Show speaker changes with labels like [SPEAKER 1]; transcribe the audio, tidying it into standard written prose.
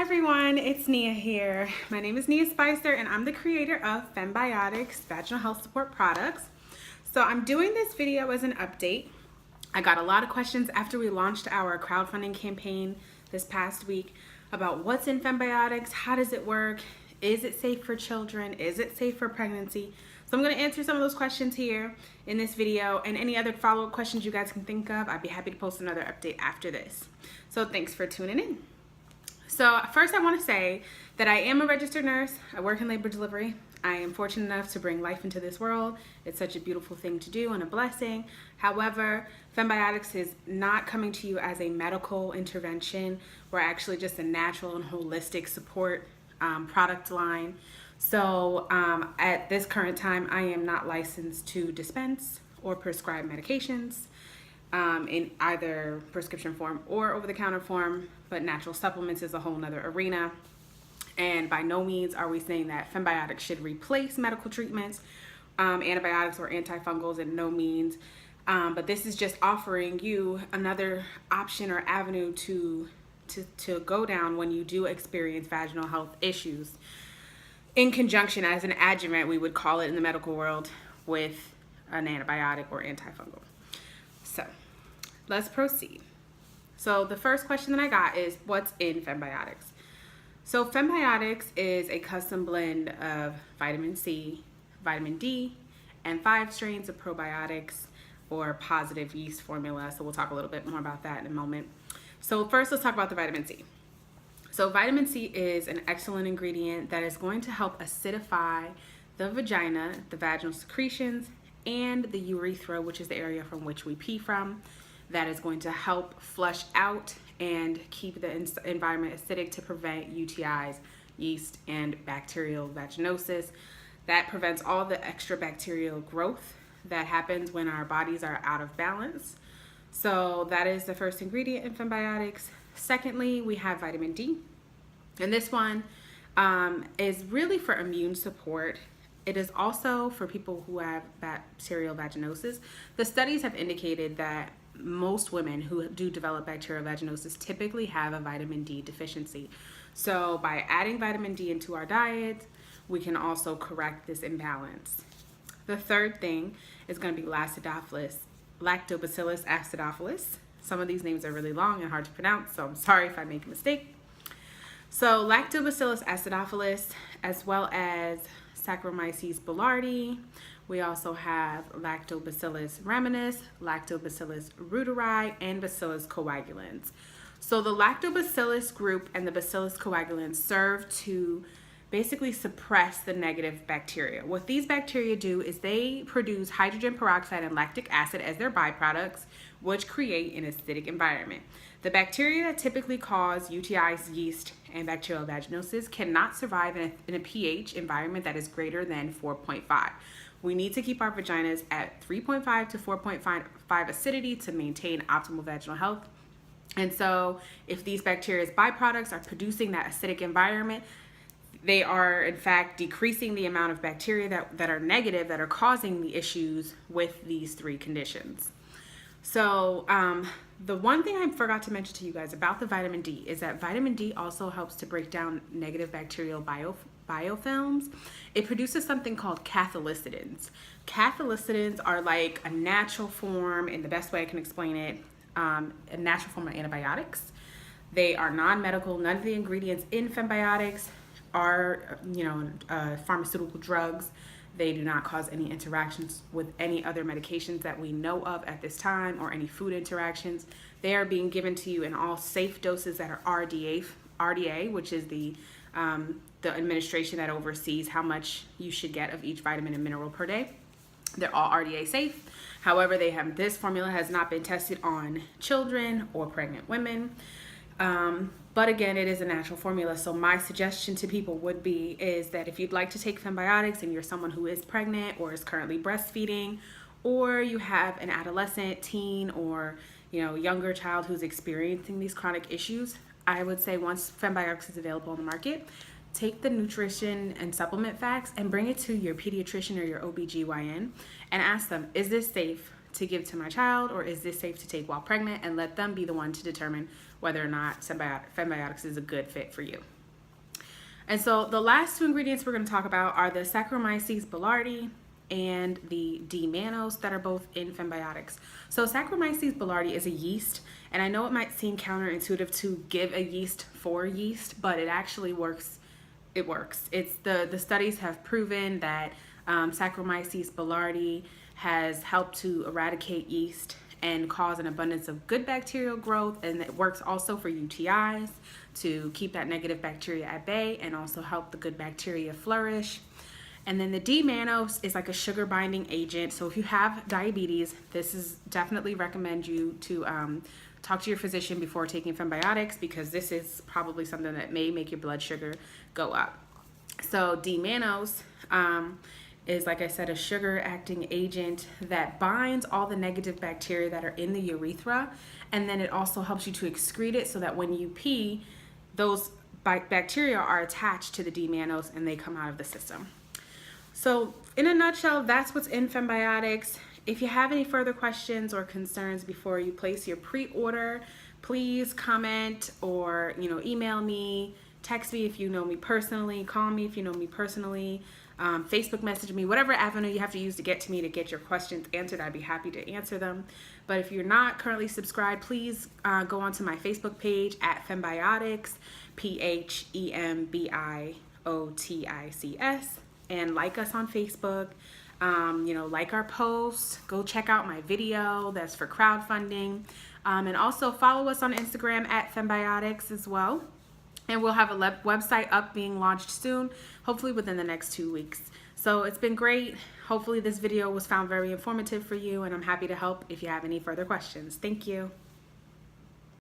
[SPEAKER 1] everyone, it's Nia here. My name is Nia Spicer and I'm the creator of PHembiotics Vaginal Health Support Products. So I'm doing this video as an update. I got a lot of questions after we launched our crowdfunding campaign this past week about what's in PHembiotics, how does it work, is it safe for children, is it safe for pregnancy? So I'm going to answer some of those questions here in this video, and any other follow-up questions you guys can think of, I'd be happy to post another update after this. So thanks for tuning in. So first I want to say that I am a registered nurse. I work in labor delivery. I am fortunate enough to bring life into this world. It's such a beautiful thing to do and a blessing. However, PHembiotics is not coming to you as a medical intervention. We're actually just a natural and holistic support product line. So at this current time, I am not licensed to dispense or prescribe medications in either prescription form or over-the-counter form, but natural supplements is a whole nother arena. And by no means are we saying that PHembiotics should replace medical treatments, antibiotics or antifungals, in no means. But this is just offering you another option or avenue to go down when you do experience vaginal health issues, in conjunction as an adjuvant, we would call it in the medical world, with an antibiotic or antifungal. So let's proceed. So the first question that I got is, what's in PHembiotics? So PHembiotics is a custom blend of vitamin C, vitamin D, and 5 strains of probiotics or positive yeast formula. So we'll talk a little bit more about that in a moment. So first, let's talk about the vitamin C. So vitamin C is an excellent ingredient that is going to help acidify the vagina, the vaginal secretions, and the urethra, which is the area from which we pee from. That is going to help flush out and keep the environment acidic to prevent UTIs, yeast, and bacterial vaginosis. That prevents all the extra bacterial growth that happens when our bodies are out of balance. So that is the first ingredient in PHembiotics. Secondly, we have vitamin D, and this one is really for immune support. It is also for people who have bacterial vaginosis. The studies have indicated that most women who do develop bacterial vaginosis typically have a vitamin D deficiency. So by adding vitamin D into our diet, we can also correct this imbalance. The third thing is going to be Lactobacillus acidophilus. Some of these names are really long and hard to pronounce, so I'm sorry if I make a mistake. So Lactobacillus acidophilus, as well as Saccharomyces boulardii. We also have Lactobacillus rhamnosus, Lactobacillus reuteri, and Bacillus coagulans. So the Lactobacillus group and the Bacillus coagulans serve to basically suppress the negative bacteria. What these bacteria do is they produce hydrogen peroxide and lactic acid as their byproducts, which create an acidic environment. The bacteria that typically cause UTIs, yeast, and bacterial vaginosis cannot survive in a pH environment that is greater than 4.5. We need to keep our vaginas at 3.5 to 4.5 acidity to maintain optimal vaginal health. And so if these bacteria's byproducts are producing that acidic environment, they are in fact decreasing the amount of bacteria that are negative, that are causing the issues with these three conditions. So the one thing I forgot to mention to you guys about the vitamin D is that vitamin D also helps to break down negative bacterial biofilms. It produces something called catholicidins. Catholicidins are like a natural form, in the best way I can explain it, a natural form of antibiotics. They are non-medical. None of the ingredients in PHembiotics are, pharmaceutical drugs. They do not cause any interactions with any other medications that we know of at this time, or any food interactions. They are being given to you in all safe doses that are RDA, which is the administration that oversees how much you should get of each vitamin and mineral per day. They're all RDA safe. However, this formula has not been tested on children or pregnant women. But again, it is a natural formula. So my suggestion to people is that if you'd like to take PHembiotics and you're someone who is pregnant or is currently breastfeeding, or you have an adolescent, teen, or younger child who's experiencing these chronic issues, I would say once PHembiotics is available on the market, take the nutrition and supplement facts and bring it to your pediatrician or your OBGYN and ask them, is this safe to give to my child, or is this safe to take while pregnant, and let them be the one to determine whether or not Pembiotics is a good fit for you. And so the last two ingredients we're going to talk about are the Saccharomyces boulardii and the D-mannose that are both in Pembiotics. So Saccharomyces boulardii is a yeast, and I know it might seem counterintuitive to give a yeast for yeast, but it actually works. It works. It's the studies have proven that Saccharomyces boulardii has helped to eradicate yeast and cause an abundance of good bacterial growth, and it works also for UTIs to keep that negative bacteria at bay and also help the good bacteria flourish. And then the D-mannose is like a sugar binding agent. So if you have diabetes, this is definitely recommend you to talk to your physician before taking Pembiotics, because this is probably something that may make your blood sugar go up. So D-mannose is, like I said, a sugar acting agent that binds all the negative bacteria that are in the urethra, and then it also helps you to excrete it so that when you pee, those bacteria are attached to the D-mannose and they come out of the system. So in a nutshell, that's what's in Pembiotics. If you have any further questions or concerns before you place your pre-order, please comment or email me, text me if you know me personally, call me if you know me personally, Facebook message me, whatever avenue you have to use to get to me to get your questions answered. I'd be happy to answer them. But if you're not currently subscribed, please go onto my Facebook page at Pembiotics, pHembiotics, and like us on Facebook. Like our posts, go check out my video that's for crowdfunding, and also follow us on Instagram at Pembiotics as well. And we'll have a website up being launched soon, hopefully within the next 2 weeks. So it's been great. Hopefully this video was found very informative for you, and I'm happy to help if you have any further questions. Thank you.